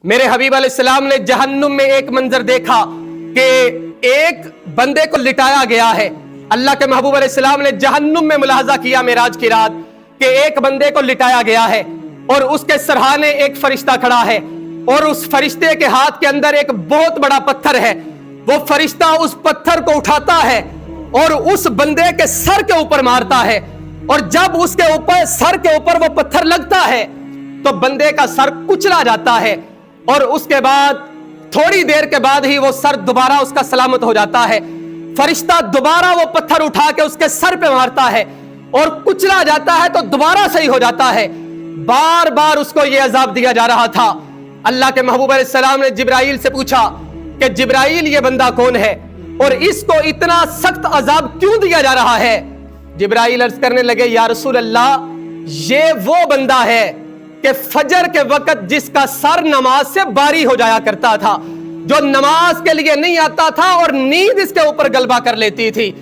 میرے حبیب علیہ السلام نے جہنم میں ایک منظر دیکھا کہ ایک بندے کو لٹایا گیا ہے۔ اللہ کے محبوب علیہ السلام نے جہنم میں ملاحظہ کیا معراج کی رات کہ ایک بندے کو لٹایا گیا ہے اور اس کے سرہانے ایک فرشتہ کھڑا ہے اور اس فرشتے کے ہاتھ کے اندر ایک بہت بڑا پتھر ہے۔ وہ فرشتہ اس پتھر کو اٹھاتا ہے اور اس بندے کے سر کے اوپر مارتا ہے، اور جب اس کے اوپر سر کے اوپر وہ پتھر لگتا ہے تو بندے کا سر کچلا جاتا ہے، اور اس کے بعد تھوڑی دیر کے بعد ہی وہ سر دوبارہ اس کا سلامت ہو جاتا ہے۔ فرشتہ دوبارہ وہ پتھر اٹھا کے اس کے سر پہ مارتا ہے اور کچلا جاتا ہے تو دوبارہ صحیح ہو جاتا ہے۔ بار بار اس کو یہ عذاب دیا جا رہا تھا۔ اللہ کے محبوب علیہ السلام نے جبرائیل سے پوچھا کہ جبرائیل یہ بندہ کون ہے اور اس کو اتنا سخت عذاب کیوں دیا جا رہا ہے؟ جبرائیل عرض کرنے لگے یا رسول اللہ، یہ وہ بندہ ہے کہ فجر کے وقت جس کا سر نماز سے باری ہو جایا کرتا تھا، جو نماز کے لیے نہیں آتا تھا اور نیند اس کے اوپر غلبہ کر لیتی تھی۔